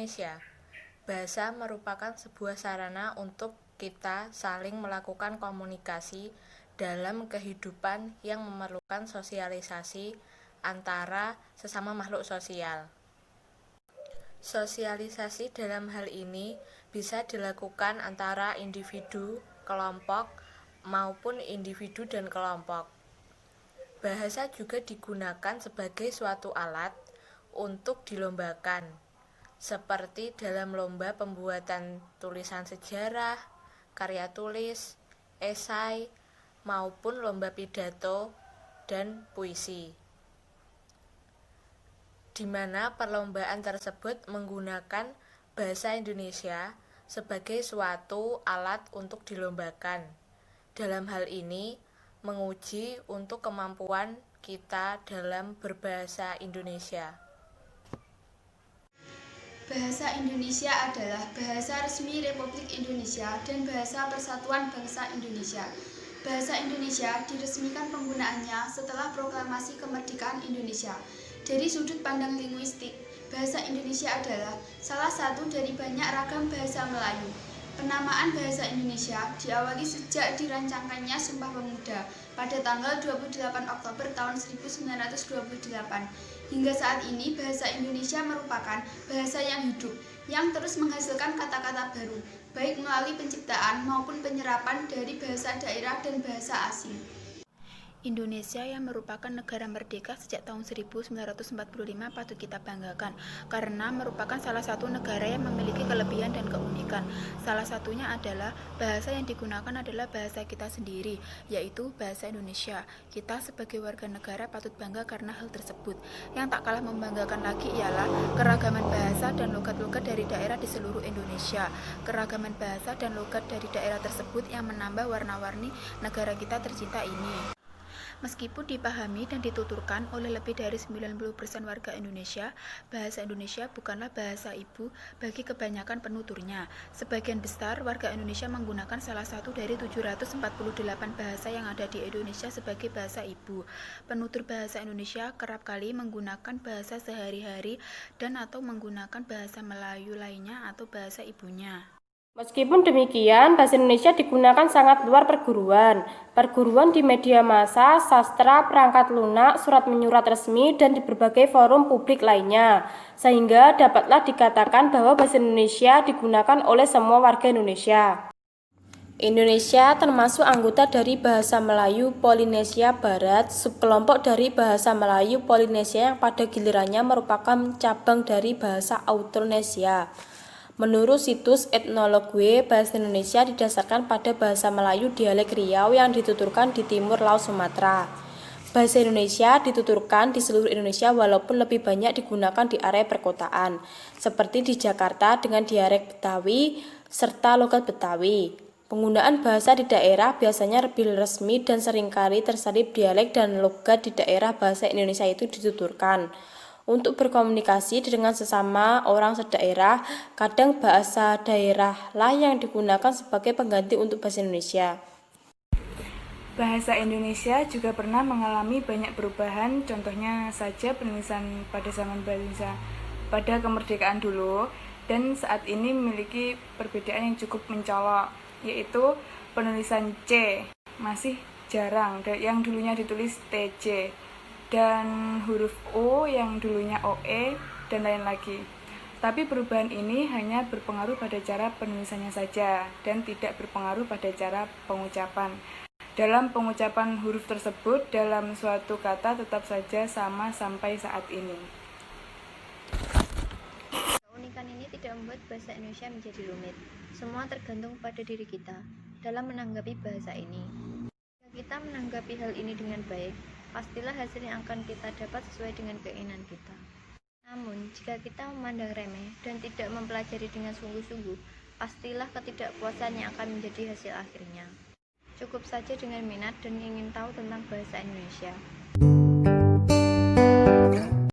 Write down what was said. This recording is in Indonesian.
Indonesia. Bahasa merupakan sebuah sarana untuk kita saling melakukan komunikasi dalam kehidupan yang memerlukan sosialisasi antara sesama makhluk sosial. Sosialisasi dalam hal ini bisa dilakukan antara individu, kelompok, maupun individu dan kelompok. Bahasa juga digunakan sebagai suatu alat untuk dilombakan, seperti dalam lomba pembuatan tulisan sejarah, karya tulis, esai, maupun lomba pidato dan puisi, di mana perlombaan tersebut menggunakan bahasa Indonesia sebagai suatu alat untuk dilombakan. Dalam hal ini, menguji untuk kemampuan kita dalam berbahasa Indonesia. Bahasa Indonesia adalah bahasa resmi Republik Indonesia dan bahasa Persatuan Bangsa Indonesia. Bahasa Indonesia diresmikan penggunaannya setelah Proklamasi Kemerdekaan Indonesia. Dari sudut pandang linguistik, bahasa Indonesia adalah salah satu dari banyak ragam bahasa Melayu. Penamaan bahasa Indonesia diawali sejak dirancangkannya Sumpah Pemuda pada tanggal 28 Oktober tahun 1928. Hingga saat ini bahasa Indonesia merupakan bahasa yang hidup, yang terus menghasilkan kata-kata baru, baik melalui penciptaan maupun penyerapan dari bahasa daerah dan bahasa asing. Indonesia yang merupakan negara merdeka sejak tahun 1945 patut kita banggakan karena merupakan salah satu negara yang memiliki kelebihan dan keunikan. Salah satunya adalah bahasa yang digunakan adalah bahasa kita sendiri, yaitu bahasa Indonesia. Kita sebagai warga negara patut bangga karena hal tersebut. Yang tak kalah membanggakan lagi ialah keragaman bahasa dan logat-logat dari daerah di seluruh Indonesia. Keragaman bahasa dan logat dari daerah tersebut yang menambah warna-warni negara kita tercinta ini. Meskipun dipahami dan dituturkan oleh lebih dari 90% warga Indonesia, bahasa Indonesia bukanlah bahasa ibu bagi kebanyakan penuturnya. Sebagian besar warga Indonesia menggunakan salah satu dari 748 bahasa yang ada di Indonesia sebagai bahasa ibu. Penutur bahasa Indonesia kerap kali menggunakan bahasa sehari-hari dan atau menggunakan bahasa Melayu lainnya atau bahasa ibunya. Meskipun demikian, bahasa Indonesia digunakan sangat luar perguruan di media massa, sastra, perangkat lunak, surat menyurat resmi, dan di berbagai forum publik lainnya. Sehingga dapatlah dikatakan bahwa bahasa Indonesia digunakan oleh semua warga Indonesia. Indonesia termasuk anggota dari bahasa Melayu Polinesia Barat, subkelompok dari bahasa Melayu Polinesia yang pada gilirannya merupakan cabang dari bahasa Austronesia. Menurut situs Etnologue, bahasa Indonesia didasarkan pada bahasa Melayu dialek Riau yang dituturkan di timur Laut Sumatera. Bahasa Indonesia dituturkan di seluruh Indonesia walaupun lebih banyak digunakan di area perkotaan, seperti di Jakarta dengan dialek Betawi serta logat Betawi. Penggunaan bahasa di daerah biasanya lebih resmi dan seringkali terselip dialek dan logat di daerah bahasa Indonesia itu dituturkan. Untuk berkomunikasi dengan sesama orang sedaerah, kadang bahasa daerah lah yang digunakan sebagai pengganti untuk bahasa Indonesia. Bahasa Indonesia juga pernah mengalami banyak perubahan, contohnya saja penulisan pada zaman bangsa pada kemerdekaan dulu, dan saat ini memiliki perbedaan yang cukup mencolok, yaitu penulisan C masih jarang, yang dulunya ditulis TC, dan huruf O yang dulunya OE, dan lain lagi. Tapi perubahan ini hanya berpengaruh pada cara penulisannya saja dan tidak berpengaruh pada cara pengucapan. Dalam pengucapan huruf tersebut dalam suatu kata tetap saja sama sampai saat ini. Keunikan ini tidak membuat bahasa Indonesia menjadi rumit. Semua tergantung pada diri kita dalam menanggapi bahasa ini. Jika kita menanggapi hal ini dengan baik, pastilah hasil yang akan kita dapat sesuai dengan keinginan kita. Namun, jika kita memandang remeh dan tidak mempelajari dengan sungguh-sungguh, pastilah ketidakpuasan yang akan menjadi hasil akhirnya. Cukup saja dengan minat dan ingin tahu tentang bahasa Indonesia.